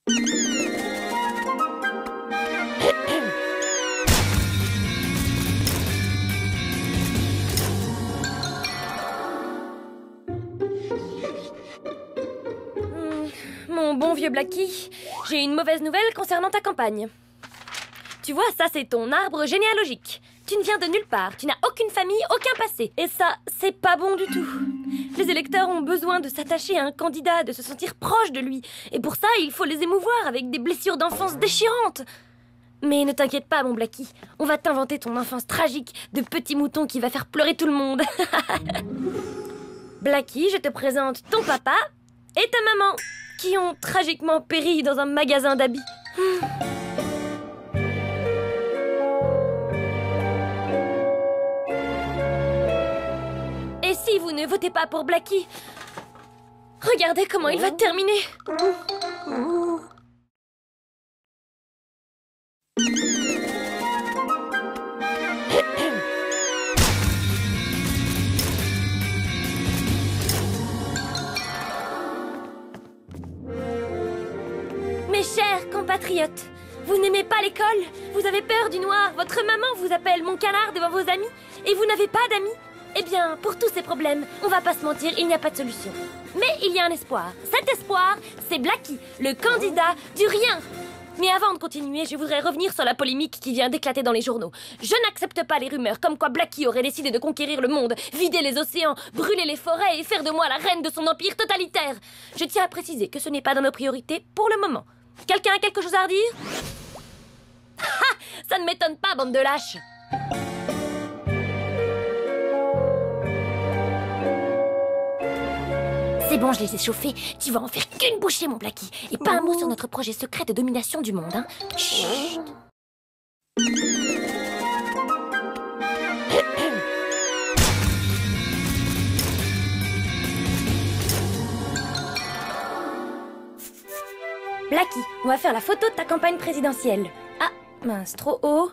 Mon bon vieux Blackie, j'ai une mauvaise nouvelle concernant ta campagne. Tu vois, ça c'est ton arbre généalogique. Tu ne viens de nulle part, tu n'as aucune famille, aucun passé. Et ça, c'est pas bon du tout. Les électeurs ont besoin de s'attacher à un candidat, de se sentir proche de lui. Et pour ça, il faut les émouvoir avec des blessures d'enfance déchirantes. Mais ne t'inquiète pas, mon Blackie. On va t'inventer ton enfance tragique de petit mouton qui va faire pleurer tout le monde. Blackie, je te présente ton papa et ta maman, qui ont tragiquement péri dans un magasin d'habits. Et si vous ne votez pas pour Blackie, regardez comment il va terminer. Mes chers compatriotes, vous n'aimez pas l'école? Vous avez peur du noir? Votre maman vous appelle mon canard devant vos amis? Et vous n'avez pas d'amis? Eh bien, pour tous ces problèmes, on va pas se mentir, il n'y a pas de solution. Mais il y a un espoir. Cet espoir, c'est Blackie, le candidat du rien. Mais avant de continuer, je voudrais revenir sur la polémique qui vient d'éclater dans les journaux. Je n'accepte pas les rumeurs comme quoi Blackie aurait décidé de conquérir le monde, vider les océans, brûler les forêts et faire de moi la reine de son empire totalitaire. Je tiens à préciser que ce n'est pas dans nos priorités pour le moment. Quelqu'un a quelque chose à redire? Ha! Ça ne m'étonne pas, bande de lâches! C'est bon, je les ai chauffés. Tu vas en faire qu'une bouchée, mon Blackie. Et pas un mot sur notre projet secret de domination du monde, hein. Chut! Blackie, on va faire la photo de ta campagne présidentielle. Ah, mince, trop haut.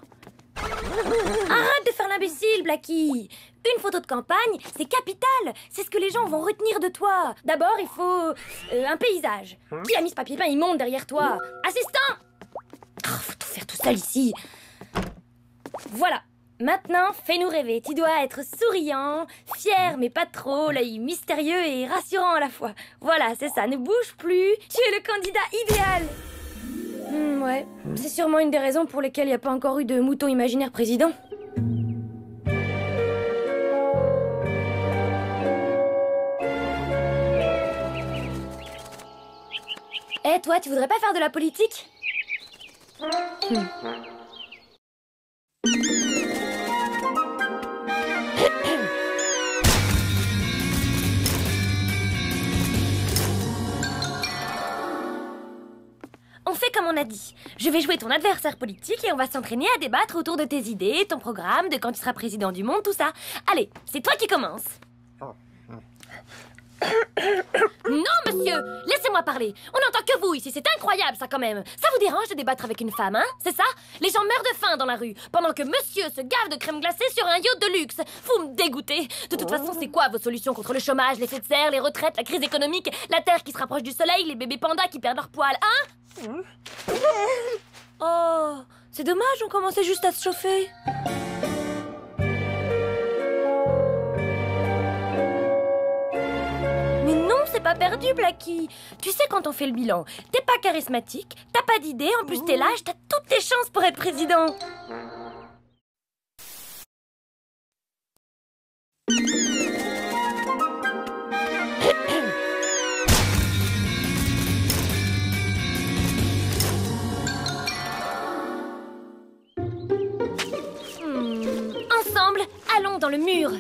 Arrête de faire l'imbécile, Blackie. Une photo de campagne, c'est capital. C'est ce que les gens vont retenir de toi. D'abord, il faut un paysage. Qui a mis ce papier peint immonde derrière toi? Assistant! Oh, faut tout faire tout seul ici. Voilà. Maintenant, fais-nous rêver. Tu dois être souriant, fier, mais pas trop, l'œil mystérieux et rassurant à la fois. Voilà, c'est ça. Ne bouge plus. Tu es le candidat idéal. Ouais, c'est sûrement une des raisons pour lesquelles il n'y a pas encore eu de mouton imaginaire président. Eh, toi, tu voudrais pas faire de la politique? On fait comme on a dit. Je vais jouer ton adversaire politique et on va s'entraîner à débattre autour de tes idées, ton programme, de quand tu seras président du monde, tout ça. Allez, c'est toi qui commence. Non, monsieur! Laissez-moi parler! On n'entend que vous ici, c'est incroyable ça quand même! Ça vous dérange de débattre avec une femme, hein? C'est ça? Les gens meurent de faim dans la rue, pendant que monsieur se gave de crème glacée sur un yacht de luxe! Vous me dégoûtez! De toute façon, c'est quoi vos solutions contre le chômage, l'effet de serre, les retraites, la crise économique, la terre qui se rapproche du soleil, les bébés pandas qui perdent leur poil, hein? Oh, c'est dommage, on commençait juste à se chauffer. C'est pas perdu, Blackie. Tu sais, quand on fait le bilan, t'es pas charismatique, t'as pas d'idée, en plus t'es lâche, t'as toutes tes chances pour être président. Ensemble, allons dans le mur.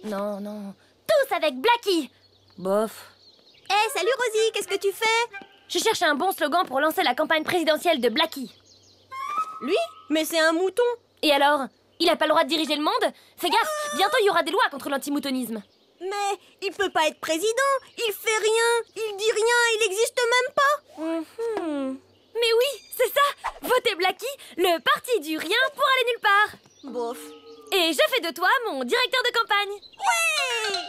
Non, non. Tous avec Blackie. Bof. Hé, salut Rosie, qu'est-ce que tu fais? Je cherche un bon slogan pour lancer la campagne présidentielle de Blackie. Lui? Mais c'est un mouton. Et alors? Il a pas le droit de diriger le monde? Fais gaffe, bientôt il y aura des lois contre l'antimoutonisme. Mais il peut pas être président, il fait rien, il dit rien, il existe même pas. Mais oui, c'est ça. Votez Blackie, le parti du rien pour aller nulle part. Bof. Et je fais de toi mon directeur de campagne. Ouais!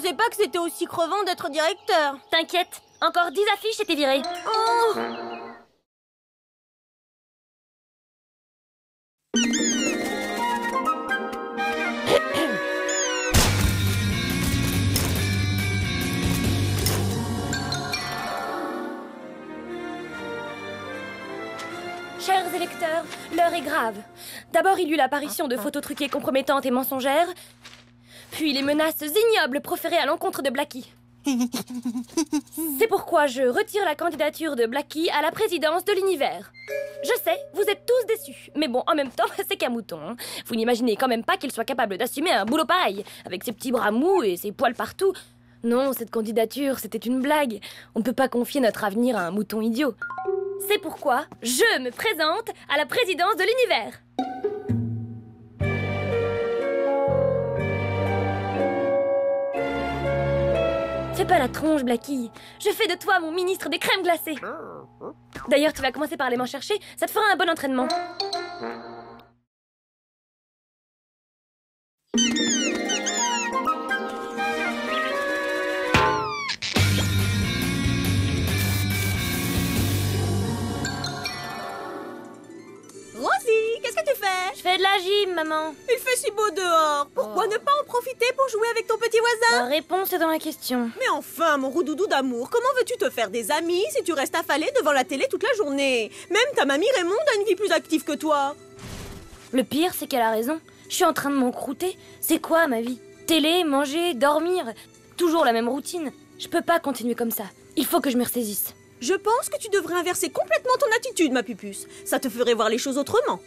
pensais pas que c'était aussi crevant d'être directeur. T'inquiète, encore 10 affiches et t'es viré. Oh! Chers électeurs, l'heure est grave. D'abord, il y eut l'apparition de photos truquées compromettantes et mensongères, puis les menaces ignobles proférées à l'encontre de Blackie. C'est pourquoi je retire la candidature de Blackie à la présidence de l'univers. Je sais, vous êtes tous déçus, mais bon, en même temps, c'est qu'un mouton. Hein. Vous n'imaginez quand même pas qu'il soit capable d'assumer un boulot pareil, avec ses petits bras mous et ses poils partout. Non, cette candidature, c'était une blague. On ne peut pas confier notre avenir à un mouton idiot. C'est pourquoi je me présente à la présidence de l'univers. Fais pas la tronche, Blackie. Je fais de toi mon ministre des crèmes glacées. D'ailleurs, tu vas commencer par aller m'en chercher. Ça te fera un bon entraînement. Rosie, qu'est-ce que tu fais? Je fais de la gym, maman. Il fait si beau dehors. Pourquoi ne pas en profiter pour jouer avec ton petit voisin? La réponse est dans la question. Mais enfin, mon roudoudou d'amour, comment veux-tu te faire des amis si tu restes affalé devant la télé toute la journée? Même ta mamie Raymonde a une vie plus active que toi. Le pire, c'est qu'elle a raison. Je suis en train de m'encrouter. C'est quoi, ma vie? Télé, manger, dormir. Toujours la même routine. Je peux pas continuer comme ça. Il faut que je me ressaisisse. Je pense que tu devrais inverser complètement ton attitude, ma pupuce. Ça te ferait voir les choses autrement.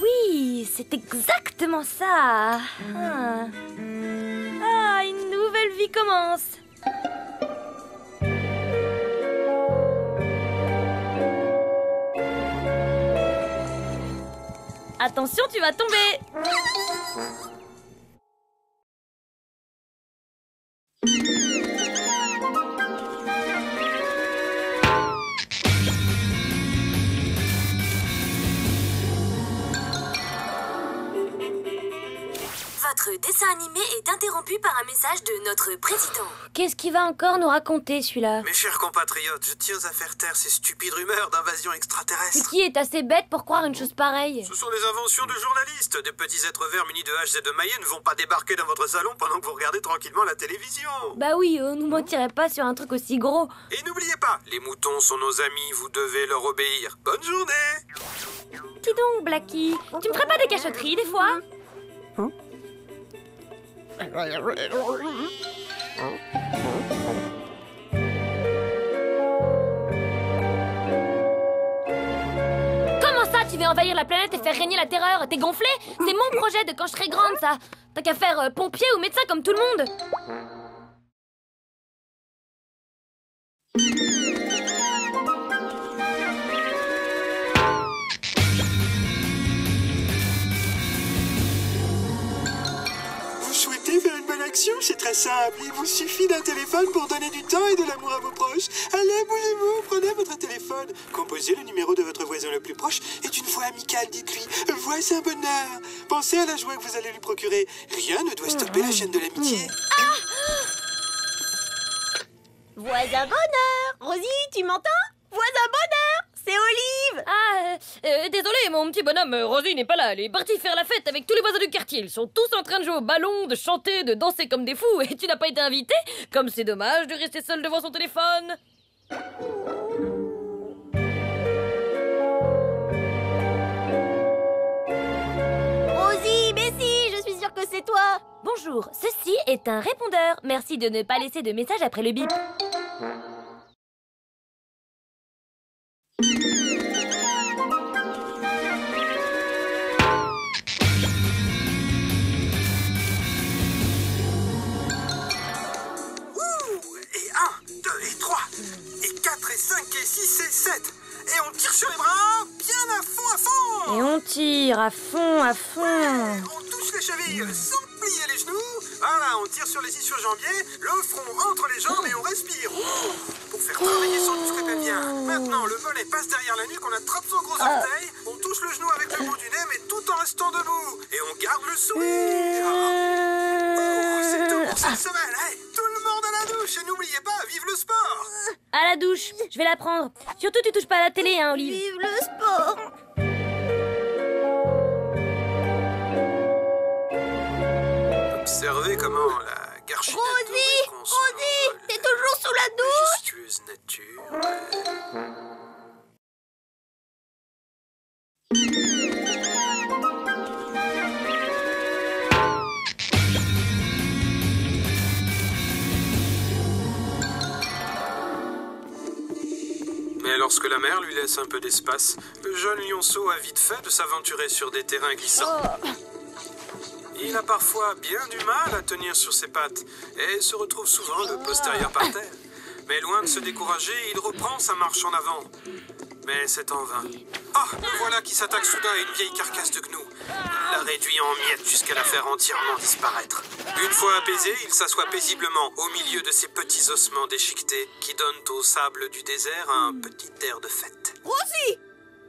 Oui, c'est exactement ça. Ah, une nouvelle vie commence. Attention, tu vas tomber. Votre dessin animé est interrompu par un message de notre président. Qu'est-ce qu'il va encore nous raconter, celui-là? Mes chers compatriotes, je tiens à faire taire ces stupides rumeurs d'invasion Mais extraterrestre. qui est assez bête pour croire une chose pareille? Ce sont des inventions de journalistes. Des petits êtres verts munis de haches et de mailles ne vont pas débarquer dans votre salon pendant que vous regardez tranquillement la télévision. Bah oui, on nous mentirait pas sur un truc aussi gros. Et n'oubliez pas, les moutons sont nos amis, vous devez leur obéir. Bonne journée. Dis donc, Blackie, tu me ferais pas des cachotteries des fois? Comment ça, tu veux envahir la planète et faire régner la terreur? T'es gonflé? C'est mon projet de quand je serai grande, ça. T'as qu'à faire pompier ou médecin comme tout le monde. Vous souhaitez faire une bonne action? C'est très simple. Il vous suffit d'un téléphone pour donner du temps et de l'amour à vos proches. Allez, bougez-vous, prenez votre téléphone. Composez le numéro de votre voisin le plus proche et d'une voix amicale, dites-lui « Voici un bonheur ». Pensez à la joie que vous allez lui procurer. Rien ne doit stopper la chaîne de l'amitié. Voisin bonheur. Rosie, tu m'entends? Voisin bonheur, c'est Olive. Désolé, mon petit bonhomme, Rosie n'est pas là. Elle est partie faire la fête avec tous les voisins du quartier. Ils sont tous en train de jouer au ballon, de chanter, de danser comme des fous. Et tu n'as pas été invité? Comme c'est dommage de rester seul devant son téléphone. Rosie, mais si, je suis sûre que c'est toi. Bonjour, ceci est un répondeur. Merci de ne pas laisser de message après le bip. Et 1, 2 et 3, et 4 et 5 et 6 et 7. Et on tire sur les bras, bien à fond, à fond. Et on tire à fond, à fond. On touche les chevilles sans plier les genoux. Voilà, on tire sur les ischio-jambiers, le front entre les jambes et on respire. Pour faire travailler son muscle bien. Maintenant, le volet passe derrière la nuque, on attrape son gros orteil, on touche le genou avec le bout du nez, mais tout en restant debout. Et on garde le sourire. C'est tout pour cette semaine. Hey, tout le monde douche et n'oubliez pas, vive le sport! À la douche, je vais la prendre. Surtout, tu touches pas à la télé, hein, Olive. Vive le sport! Observez comment la garchinato répond son Rosie, t'es toujours sous la douche? majestueuse nature. Mais lorsque la mer lui laisse un peu d'espace, le jeune lionceau a vite fait de s'aventurer sur des terrains glissants. Il a parfois bien du mal à tenir sur ses pattes et se retrouve souvent le postérieur par terre. Mais loin de se décourager, il reprend sa marche en avant. Mais c'est en vain. Ah, le voilà qui s'attaque soudain à une vieille carcasse de gnou. Il la réduit en miettes jusqu'à la faire entièrement disparaître. Une fois apaisé, il s'assoit paisiblement au milieu de ces petits ossements déchiquetés qui donnent au sable du désert un petit air de fête. Rosie!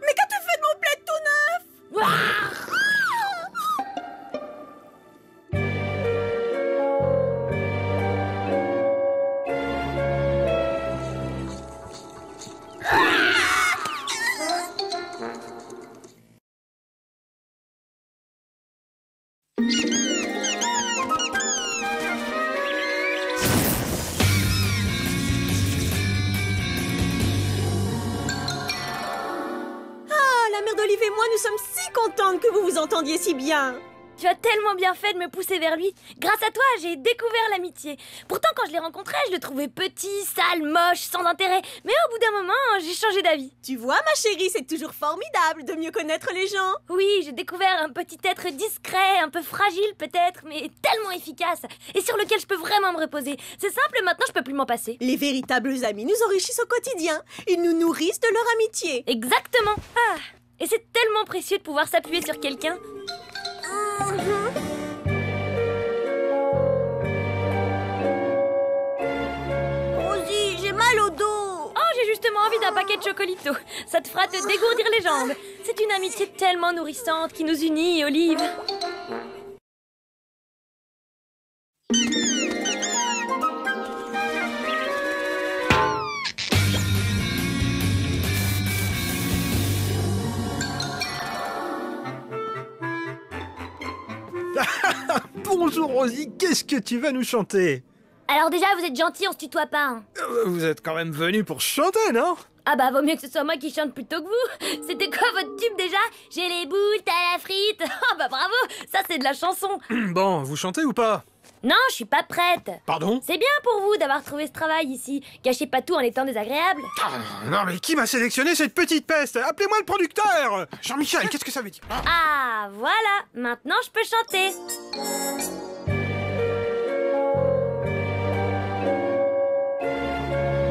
Mais qu'as-tu fait de mon plaid tout neuf? La mère d'Olive et moi, nous sommes si contentes que vous vous entendiez si bien. Tu as tellement bien fait de me pousser vers lui. Grâce à toi, j'ai découvert l'amitié. Pourtant, quand je l'ai rencontré, je le trouvais petit, sale, moche, sans intérêt. Mais au bout d'un moment, j'ai changé d'avis. Tu vois, ma chérie, c'est toujours formidable de mieux connaître les gens. Oui, j'ai découvert un petit être discret, un peu fragile peut-être, mais tellement efficace. Et sur lequel je peux vraiment me reposer. C'est simple, maintenant je peux plus m'en passer. Les véritables amis nous enrichissent au quotidien. Ils nous nourrissent de leur amitié. Exactement. Ah, et c'est tellement précieux de pouvoir s'appuyer sur quelqu'un. Rosie, j'ai mal au dos. Oh, j'ai justement envie d'un paquet de chocolito. Ça te fera te dégourdir les jambes. C'est une amitié tellement nourrissante qui nous unit, Olive. Bonjour Rosie, qu'est-ce que tu vas nous chanter? Alors déjà, vous êtes gentil, on se tutoie pas. Hein. Vous êtes quand même venu pour chanter, non? Ah bah, vaut mieux que ce soit moi qui chante plutôt que vous. C'était quoi votre tube déjà? J'ai les boules, t'as la frite. Oh bah bravo, ça c'est de la chanson. Bon, vous chantez ou pas? Non, je suis pas prête. Pardon? C'est bien pour vous d'avoir trouvé ce travail ici. Cachez pas tout en étant désagréable. Non mais qui m'a sélectionné cette petite peste? Appelez-moi le producteur! Jean-Michel, qu'est-ce que ça veut dire? Ah, voilà, maintenant je peux chanter.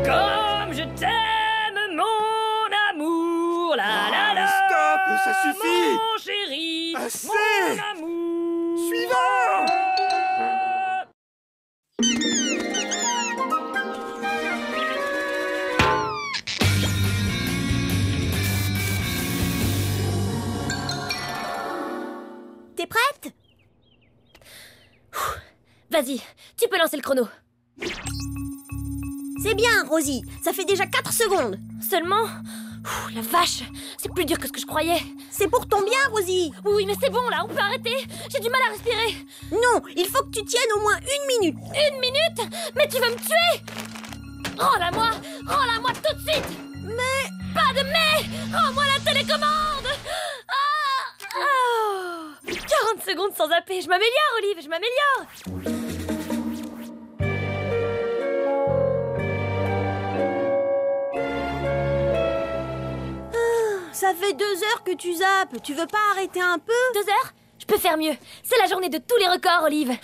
Comme je t'aime, mon amour, la la la. Stop, ça suffit! Mon chéri, Assez. mon amour. Suivant! T'es prête? Vas-y, tu peux lancer le chrono. C'est bien, Rosie. Ça fait déjà 4 secondes. Seulement... Ouh, la vache, c'est plus dur que ce que je croyais. C'est pour ton bien, Rosie. Oui, mais c'est bon là, on peut arrêter. J'ai du mal à respirer. Non, il faut que tu tiennes au moins 1 minute. 1 minute? Mais tu veux me tuer? Rends-la-moi tout de suite. Mais... Pas de mais. Rends-moi la télécommande. Ah, oh. 40 secondes sans zapper. Je m'améliore, Olive, je m'améliore. Ça fait 2 heures que tu zappes. Tu veux pas arrêter un peu? 2 heures? Je peux faire mieux. C'est la journée de tous les records, Olive.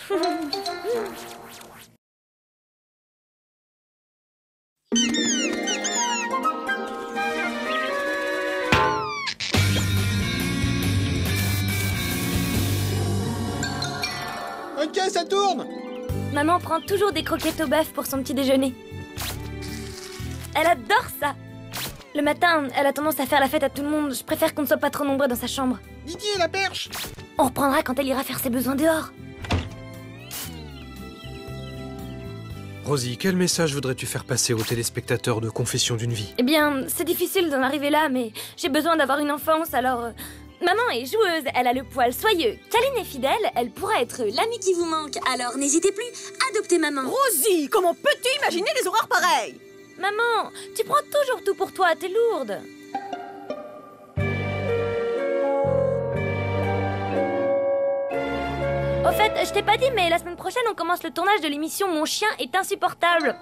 Ok, ça tourne! Maman prend toujours des croquettes au bœuf pour son petit déjeuner. Elle adore ça. Le matin, elle a tendance à faire la fête à tout le monde. Je préfère qu'on ne soit pas trop nombreux dans sa chambre. Didier, la perche! On reprendra quand elle ira faire ses besoins dehors. Rosie, quel message voudrais-tu faire passer aux téléspectateurs de Confession d'une vie? Eh bien, c'est difficile d'en arriver là, mais j'ai besoin d'avoir une enfance, alors... Maman est joueuse, elle a le poil soyeux. Câline est fidèle, elle pourra être l'amie Qui vous manque, alors n'hésitez plus, adoptez maman. Rosie, comment peux-tu imaginer des horreurs pareilles? Maman, tu prends toujours tout pour toi, t'es lourde. Au fait, je t'ai pas dit, mais la semaine prochaine, on commence le tournage de l'émission Mon chien est insupportable.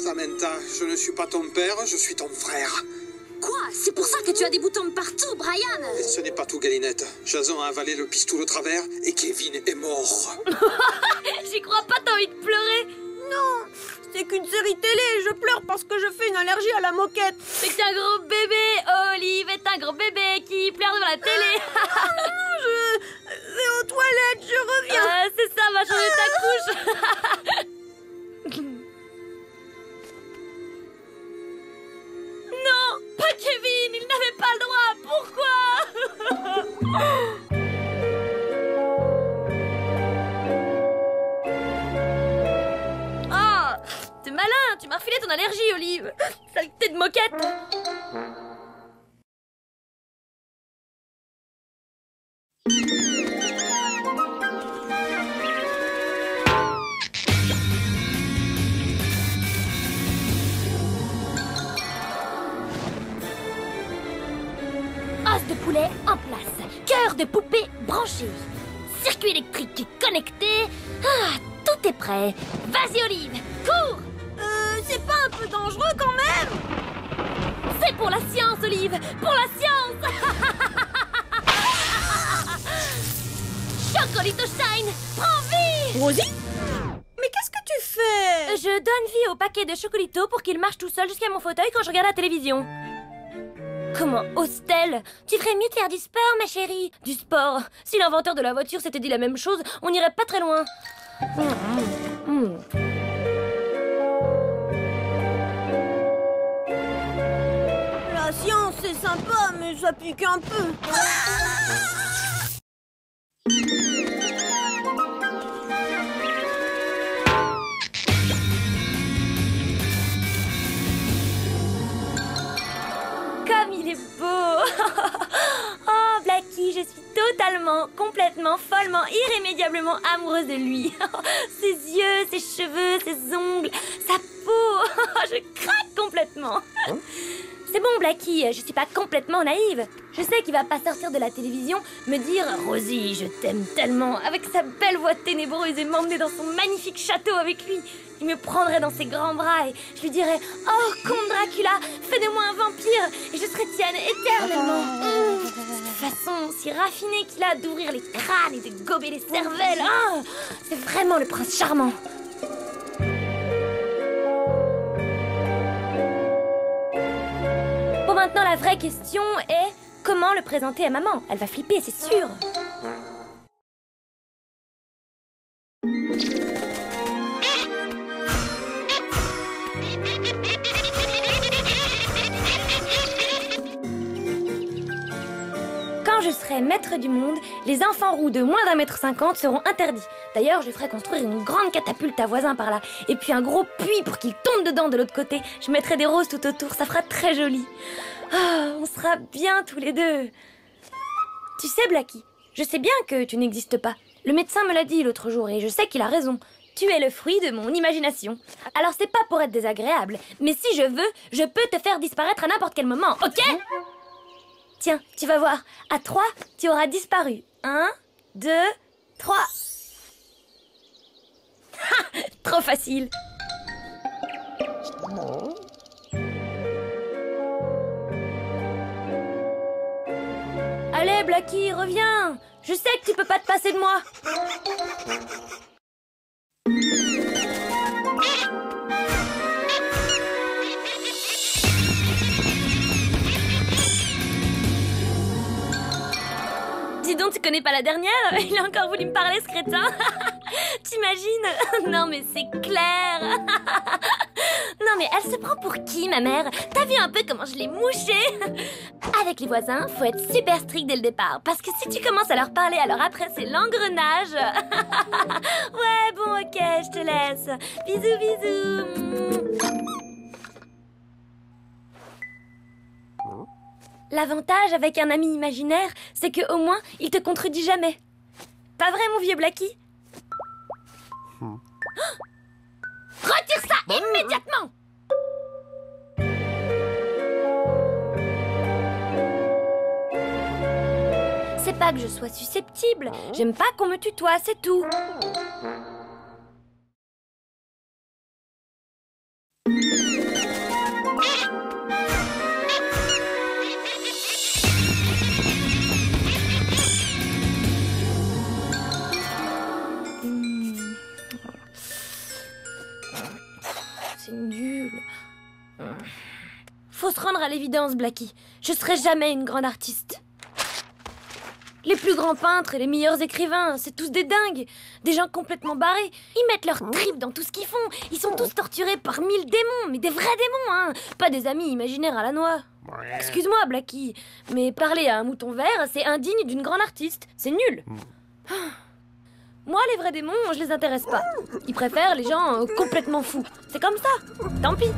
Samantha, je ne suis pas ton père, je suis ton frère. Quoi? C'est pour ça que tu as des boutons partout, Brian? Et ce n'est pas tout, Galinette. Jason a avalé le pistou de travers et Kevin est mort. J'y crois pas, t'as envie de pleurer. Non, c'est qu'une série télé, je pleure parce que je fais une allergie à la moquette. C'est qu'un gros bébé. Olive est un gros bébé qui pleure devant la télé. Je vais aux toilettes, je reviens. C'est ça, va changer ta couche. Non, pas Kevin, il n'avait pas le droit. Pourquoi? Oh, t'es malin, tu m'as refilé ton allergie, Olive. Saleté de moquette. Os de poulet en place, cœur de poupée branché, circuit électrique connecté. Ah, tout est prêt. Vas-y, Olive, cours. C'est pas un peu dangereux quand même? C'est pour la science, Olive, pour la science. Chocolito Shine, prends vie. Rosie? Mais qu'est-ce que tu fais? Je donne vie au paquet de Chocolito pour qu'il marche tout seul jusqu'à mon fauteuil quand je regarde la télévision. Comment ose-t-elle? Tu ferais mieux de faire du sport, ma chérie. Du sport? Si l'inventeur de la voiture s'était dit la même chose, on n'irait pas très loin. La science, c'est sympa, mais ça pique un peu. Comme il est beau. Oh, Blackie, je suis totalement, complètement, follement, irrémédiablement amoureuse de lui. Ses yeux, ses cheveux, ses ongles, sa peau. Je craque complètement. C'est bon, Blackie, je suis pas complètement naïve. Je sais qu'il va pas sortir de la télévision me dire « Rosie, je t'aime tellement » avec sa belle voix ténébreuse et m'emmener dans son magnifique château avec lui. Il me prendrait dans ses grands bras et je lui dirais « Oh, comte Dracula, fais de moi un vampire et je serai tienne éternellement. » Cette façon si raffinée qu'il a d'ouvrir les crânes et de gober les cervelles. C'est vraiment le prince charmant. Bon, maintenant, la vraie question est comment le présenter à maman? Elle va flipper, c'est sûr. Quand je serai maître du monde, les enfants roux de moins d'1,50 m seront interdits. D'ailleurs, je ferai construire une grande catapulte à voisin par là. Et puis un gros puits pour qu'ils tombent dedans de l'autre côté. Je mettrai des roses tout autour, ça fera très joli. On sera bien tous les deux. Tu sais, Blackie, je sais bien que tu n'existes pas. Le médecin me l'a dit l'autre jour et je sais qu'il a raison. Tu es le fruit de mon imagination. Alors c'est pas pour être désagréable, mais si je veux, je peux te faire disparaître à n'importe quel moment, ok? Tiens, tu vas voir. À 3, tu auras disparu. 1, 2, 3. Trop facile. Allez, Blackie, reviens. Je sais que tu peux pas te passer de moi. Dis donc, tu connais pas la dernière? Il a encore voulu me parler, ce crétin. t'imagines? Non mais c'est clair. Non mais elle se prend pour qui, ma mère? T'as vu un peu comment je l'ai mouchée? Avec les voisins, faut être super strict dès le départ, parce que si tu commences à leur parler, alors après c'est l'engrenage. Ouais, bon, ok, je te laisse. Bisous, bisous. L'avantage avec un ami imaginaire, c'est qu'au moins, il te contredit jamais. Pas vrai, mon vieux Blackie? Oh, retire ça immédiatement! C'est pas que je sois susceptible. J'aime pas qu'on me tutoie, c'est tout. C'est nul. Faut se rendre à l'évidence, Blackie. Je serai jamais une grande artiste. Les plus grands peintres et les meilleurs écrivains, c'est tous des dingues. Des gens complètement barrés. Ils mettent leur tripes dans tout ce qu'ils font. Ils sont tous torturés par 1000 démons, mais des vrais démons, hein. Pas des amis imaginaires à la noix. Excuse-moi, Blackie, mais parler à un mouton vert, c'est indigne d'une grande artiste. C'est nul. Moi, les vrais démons, je les intéresse pas. Ils préfèrent les gens complètement fous. C'est comme ça. Tant pis.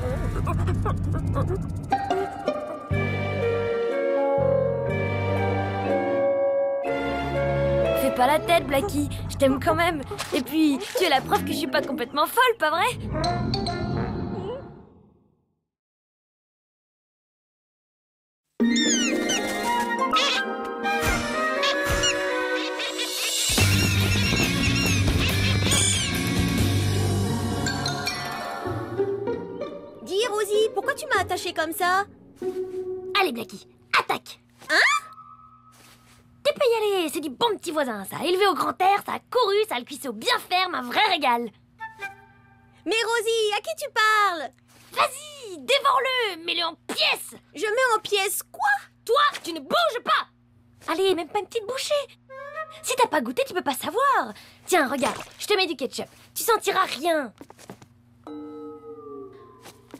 Fais pas la tête, Blackie. Je t'aime quand même. Et puis, tu es la preuve que je suis pas complètement folle, pas vrai? Dis, Rosie, pourquoi tu m'as attachée comme ça? Allez, Blackie, attaque. Hein? Tu peux y aller, c'est du bon petit voisin, ça. Élevé au grand air, ça a couru, ça a le cuisseau bien ferme, un vrai régal. Mais Rosie, à qui tu parles? Vas-y, dévore-le, mets-le en pièces. Je mets en pièces quoi? Toi, tu ne bouges pas. Allez, même pas une petite bouchée. Si t'as pas goûté, tu peux pas savoir. Tiens, regarde, je te mets du ketchup. Tu sentiras rien.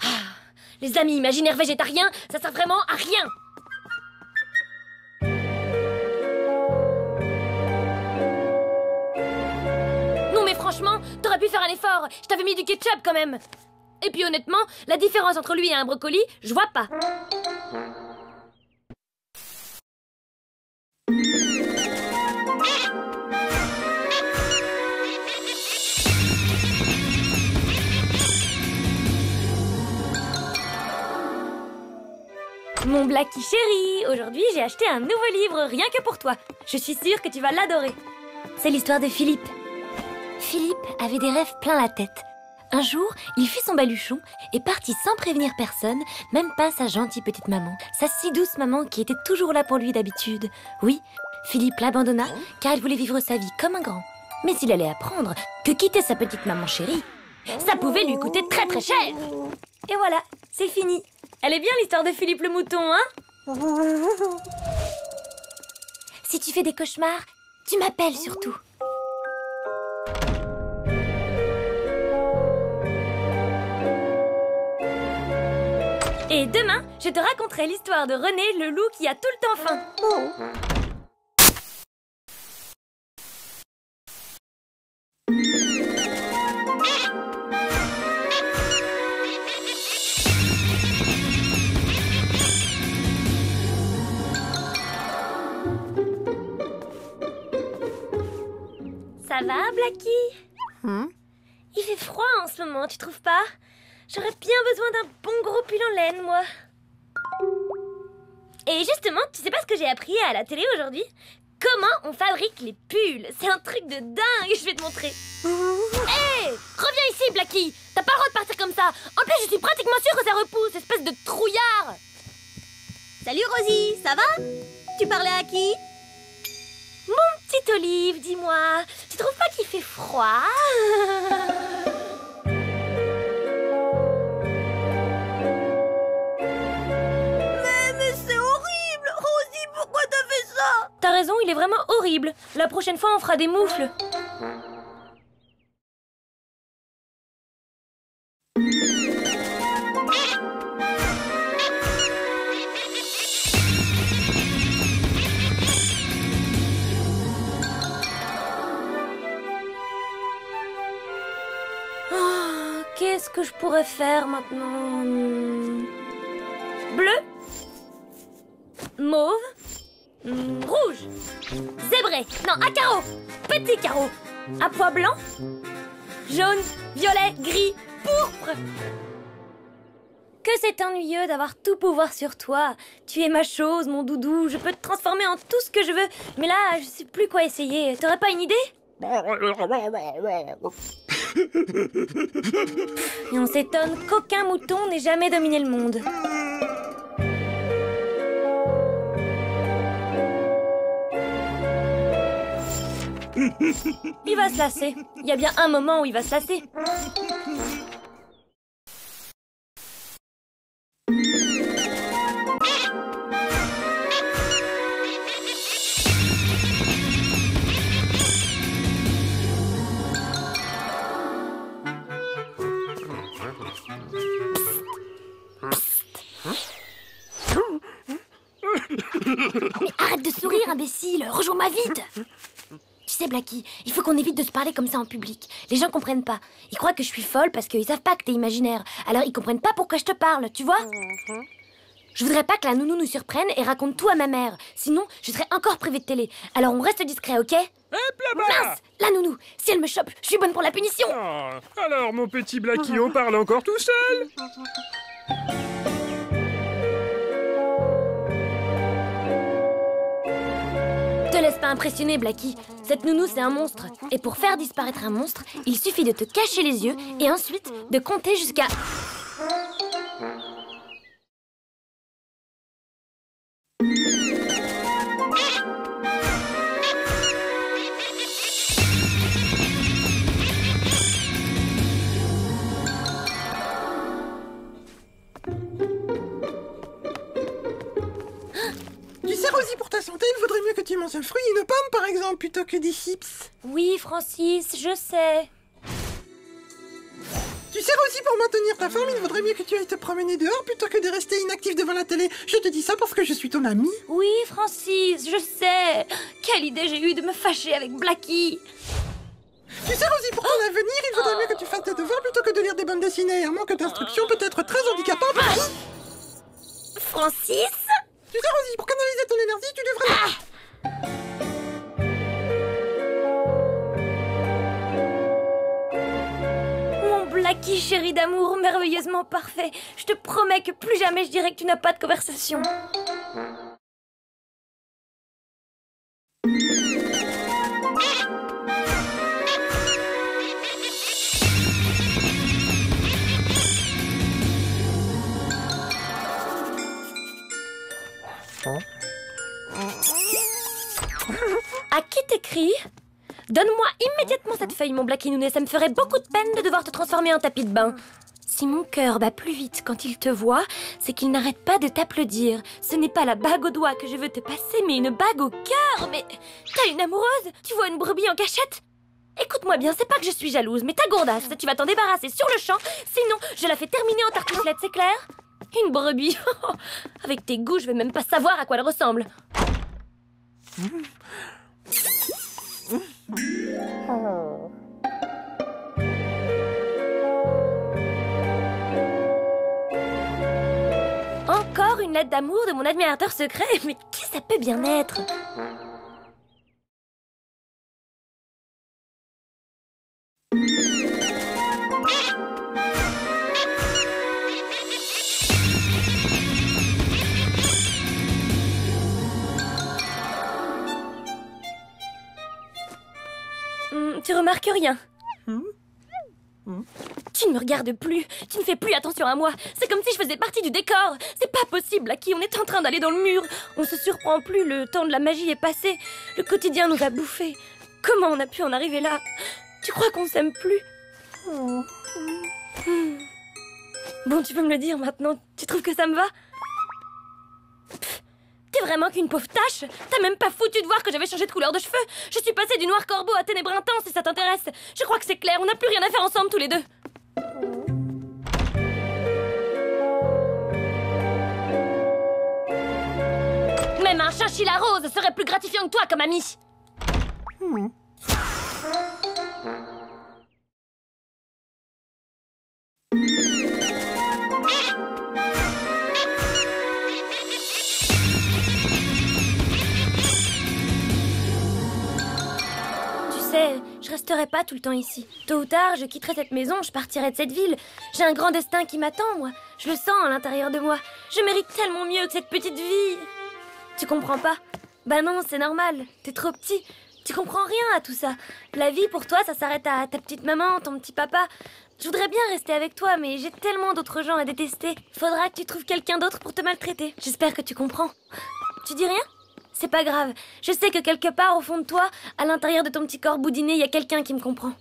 Ah, les amis imaginaires végétariens, ça sert vraiment à rien. Non mais franchement, t'aurais pu faire un effort. Je t'avais mis du ketchup quand même. Et puis honnêtement, la différence entre lui et un brocoli, je vois pas. Mon Blackie chéri, aujourd'hui j'ai acheté un nouveau livre rien que pour toi. Je suis sûre que tu vas l'adorer. C'est l'histoire de Philippe. Philippe avait des rêves plein la tête. Un jour, il fit son baluchon et partit sans prévenir personne, même pas sa gentille petite maman, sa si douce maman qui était toujours là pour lui d'habitude. Oui, Philippe l'abandonna car il voulait vivre sa vie comme un grand. Mais il allait apprendre que quitter sa petite maman chérie, ça pouvait lui coûter très très cher. Et voilà, c'est fini. Elle est bien l'histoire de Philippe le mouton, hein? Si tu fais des cauchemars, tu m'appelles surtout. Et demain, je te raconterai l'histoire de René, le loup qui a tout le temps faim. Ça va, Blackie? Il fait froid en ce moment, tu trouves pas? J'aurais bien besoin d'un bon gros pull en laine, moi. Et justement, tu sais pas ce que j'ai appris à la télé aujourd'hui? Comment on fabrique les pulls? C'est un truc de dingue, je vais te montrer. Hé, reviens ici, Blackie. T'as pas le droit de partir comme ça. En plus, je suis pratiquement sûre que ça repousse, espèce de trouillard. Salut Rosie, ça va? Tu parlais à qui? Mon petit Olive, dis-moi, tu trouves pas qu'il fait froid? Mais c'est horrible! Rosie, pourquoi t'as fait ça? T'as raison, il est vraiment horrible. La prochaine fois, on fera des moufles. Qu'est-ce que je pourrais faire maintenant? Bleu? Mauve? Rouge? Zébré? Non, à carreaux! Petit carreau! À pois blanc? Jaune? Violet? Gris? Pourpre? Que c'est ennuyeux d'avoir tout pouvoir sur toi. Tu es ma chose, mon doudou. Je peux te transformer en tout ce que je veux. Mais là, je sais plus quoi essayer. T'aurais pas une idée? Et on s'étonne qu'aucun mouton n'ait jamais dominé le monde. Il va se lasser. Il y a bien un moment où il va se lasser. Mais arrête de sourire, imbécile! Rejoins-moi vite! Tu sais, Blackie, il faut qu'on évite de se parler comme ça en public. Les gens comprennent pas. Ils croient que je suis folle parce qu'ils savent pas que t'es imaginaire. Alors ils comprennent pas pourquoi je te parle, tu vois? Je voudrais pas que la nounou nous surprenne et raconte tout à ma mère. Sinon, je serais encore privée de télé. Alors on reste discret, ok? Mince! La nounou, si elle me chope, je suis bonne pour la punition! Oh, alors, mon petit Blackie, on parle encore tout seul? Te laisse pas impressionner, Blackie. Cette nounou, c'est un monstre. Et pour faire disparaître un monstre, il suffit de te cacher les yeux et ensuite de compter jusqu'à... Tu sais, Rosie, pour ta santé, il vaudrait mieux que tu manges un fruit et une pomme, par exemple, plutôt que des chips. Oui, Francis, je sais. Tu sais, Rosie, pour maintenir ta forme, il vaudrait mieux que tu ailles te promener dehors plutôt que de rester inactif devant la télé. Je te dis ça parce que je suis ton amie. Oui, Francis, je sais. Quelle idée j'ai eue de me fâcher avec Blackie. Tu sais, Rosie, pour ton avenir, il vaudrait mieux que tu fasses tes devoirs plutôt que de lire des bandes dessinées. Un manque d'instruction peut être très handicapant. Francis? Tu sais, Rosie, pour canaliser ton énergie, tu devrais... Mon Blackie chéri d'amour, merveilleusement parfait. Je te promets que plus jamais je dirai que tu n'as pas de conversation. À qui t'écris? Donne-moi immédiatement cette feuille, mon Blackie Nounet. Ça me ferait beaucoup de peine de devoir te transformer en tapis de bain. Si mon cœur bat plus vite quand il te voit, c'est qu'il n'arrête pas de t'applaudir. Ce n'est pas la bague au doigt que je veux te passer, mais une bague au cœur. Mais t'as une amoureuse? Tu vois une brebis en cachette? Écoute-moi bien, c'est pas que je suis jalouse, mais ta gourdasse, tu vas t'en débarrasser sur le champ. Sinon, je la fais terminer en tartiflette, c'est clair? Une brebis. Avec tes goûts, je vais même pas savoir à quoi elle ressemble. Encore une lettre d'amour de mon admirateur secret. Mais qui ça peut bien être? Tu remarques rien? Tu ne me regardes plus, tu ne fais plus attention à moi. C'est comme si je faisais partie du décor. C'est pas possible, à qui on est en train d'aller dans le mur. On se surprend plus, le temps de la magie est passé. Le quotidien nous a bouffés. Comment on a pu en arriver là? Tu crois qu'on s'aime plus? Bon, tu peux me le dire maintenant. Tu trouves que ça me va? T'es vraiment qu'une pauvre tâche? T'as même pas foutu de voir que j'avais changé de couleur de cheveux? Je suis passée du noir corbeau à ténèbres intenses, si ça t'intéresse. Je crois que c'est clair, on n'a plus rien à faire ensemble tous les deux. Même un chinchilla rose serait plus gratifiant que toi comme ami. resterai pas tout le temps ici. Tôt ou tard, je quitterai cette maison, je partirai de cette ville. J'ai un grand destin qui m'attend, moi. Je le sens à l'intérieur de moi. Je mérite tellement mieux que cette petite vie. Tu comprends pas? Bah non, c'est normal. T'es trop petit. Tu comprends rien à tout ça. La vie, pour toi, ça s'arrête à ta petite maman, ton petit papa. Je voudrais bien rester avec toi, mais j'ai tellement d'autres gens à détester. Faudra que tu trouves quelqu'un d'autre pour te maltraiter. J'espère que tu comprends. Tu dis rien? C'est pas grave. Je sais que quelque part, au fond de toi, à l'intérieur de ton petit corps boudiné, il y a quelqu'un qui me comprend.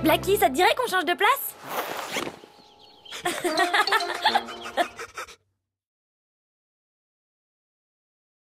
Blackie, ça te dirait qu'on change de place?